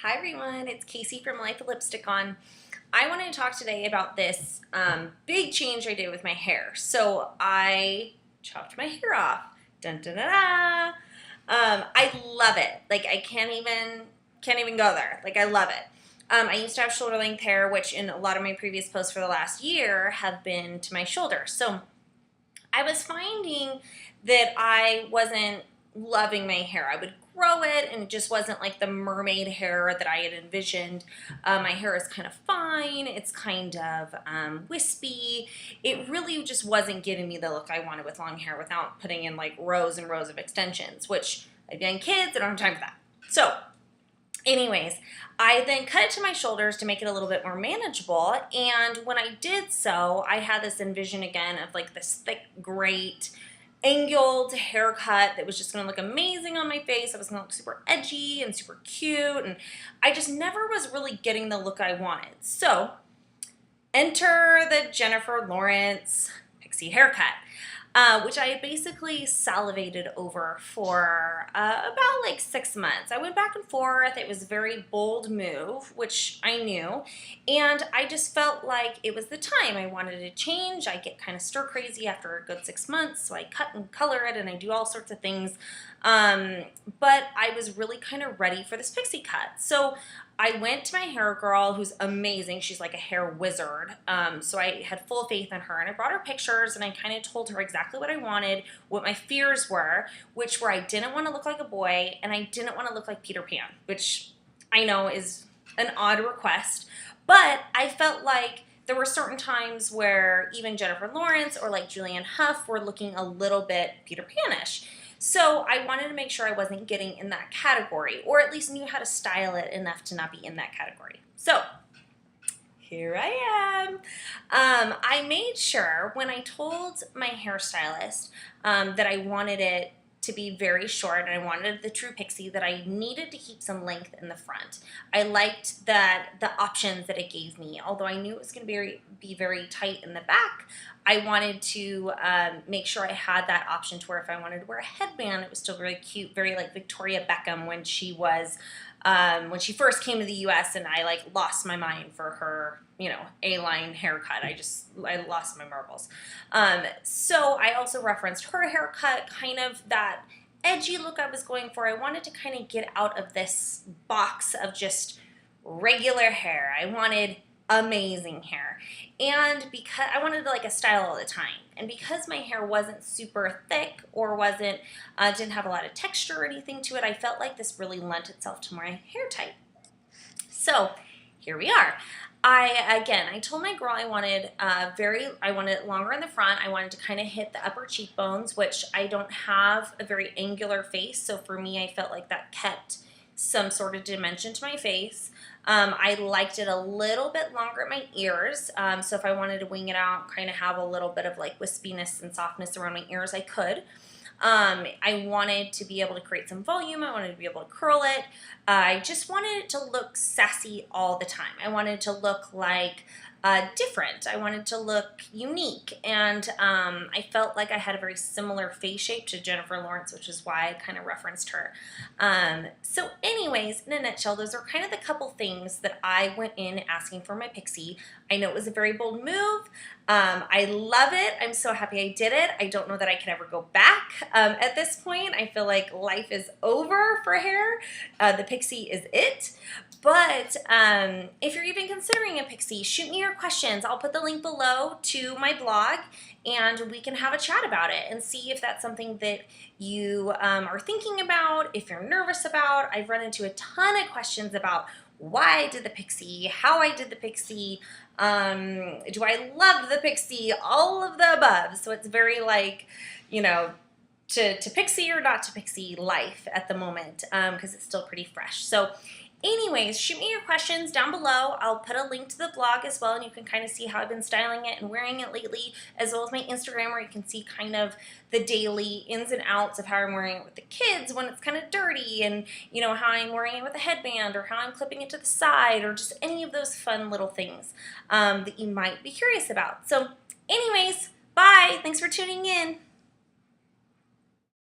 Hi everyone, it's Casey from Life with Lipstick On. I wanted to talk today about this big change I did with my hair. So I chopped my hair off. Dun, dun, dun, dun. I love it. Like I can't even go there. Like I love it. I used to have shoulder length hair, which in a lot of my previous posts for the last year have been to my shoulder. So I was finding that I wasn't loving my hair. I would grow it and it just wasn't like the mermaid hair that I had envisioned. My hair is kind of fine. It's kind of wispy. It really just wasn't giving me the look I wanted with long hair without putting in like rows and rows of extensions, which I've young kids, I don't have time for that. So anyways, I then cut it to my shoulders to make it a little bit more manageable, and when I did so, I had this envision again of like this thick, great, angled haircut that was just going to look amazing on my face. I was going to look super edgy and super cute, and I just never was really getting the look I wanted. So, enter the Jennifer Lawrence Pixie haircut. Which I basically salivated over for about like 6 months. I went back and forth. It was a very bold move, which I knew, and I just felt like it was the time. I wanted to change. I get kind of stir crazy after a good 6 months, so I cut and color it, and I do all sorts of things. But I was really kind of ready for this pixie cut. So I went to my hair girl, who's amazing. She's like a hair wizard. So I had full faith in her, and I brought her pictures, and I kind of told her exactly what I wanted, what my fears were, which were I didn't want to look like a boy, and I didn't want to look like Peter Pan, which I know is an odd request, but I felt like there were certain times where even Jennifer Lawrence or like Julianne Hough were looking a little bit Peter Pan-ish. So I wanted to make sure I wasn't getting in that category, or at least knew how to style it enough to not be in that category. So here I am. I made sure when I told my hairstylist that I wanted it to be very short and I wanted the true pixie, that I needed to keep some length in the front. I liked that the options that it gave me, although I knew it was going to be very tight in the back. I wanted to make sure I had that option to where if I wanted to wear a headband, it was still very cute, very like Victoria Beckham when she first came to the U.S. and I like lost my mind for her, A-line haircut. I lost my marbles. So I also referenced her haircut, kind of that edgy look I was going for. I wanted to kind of get out of this box of just regular hair. I wanted amazing hair, and because I wanted like a style all the time, and because my hair wasn't super thick or didn't have a lot of texture or anything to it, I felt like this really lent itself to my hair type. So here we are. I told my girl I wanted it longer in the front. I wanted to kind of hit the upper cheekbones, which I don't have a very angular face, so for me I felt like that kept some sort of dimension to my face. I liked it a little bit longer at my ears, so if I wanted to wing it out, kind of have a little bit of like wispiness and softness around my ears, I could. I wanted to be able to create some volume. I wanted to be able to curl it. I just wanted it to look sassy all the time. I wanted to look like different. I wanted to look unique, and I felt like I had a very similar face shape to Jennifer Lawrence, which is why I kind of referenced her. So anyways, in a nutshell, those are kind of the couple things that I went in asking for my pixie. I know it was a very bold move. I love it. I'm so happy I did it. I don't know that I can ever go back. At this point, I feel like life is over for hair. The pixie is it. But if you're even considering a pixie, shoot me your questions. I'll put the link below to my blog, and we can have a chat about it and see if that's something that you are thinking about, if you're nervous about. I've run into a ton of questions about why I did the pixie, how I did the pixie, do I love the pixie, all of the above. So it's very like, to pixie or not to pixie life at the moment, because it's still pretty fresh. So anyways, shoot me your questions down below. I'll put a link to the blog as well, and you can kind of see how I've been styling it and wearing it lately, as well as my Instagram, where you can see kind of the daily ins and outs of how I'm wearing it with the kids when it's kind of dirty, and how I'm wearing it with a headband, or how I'm clipping it to the side, or just any of those fun little things that you might be curious about. So anyways, bye. Thanks for tuning in.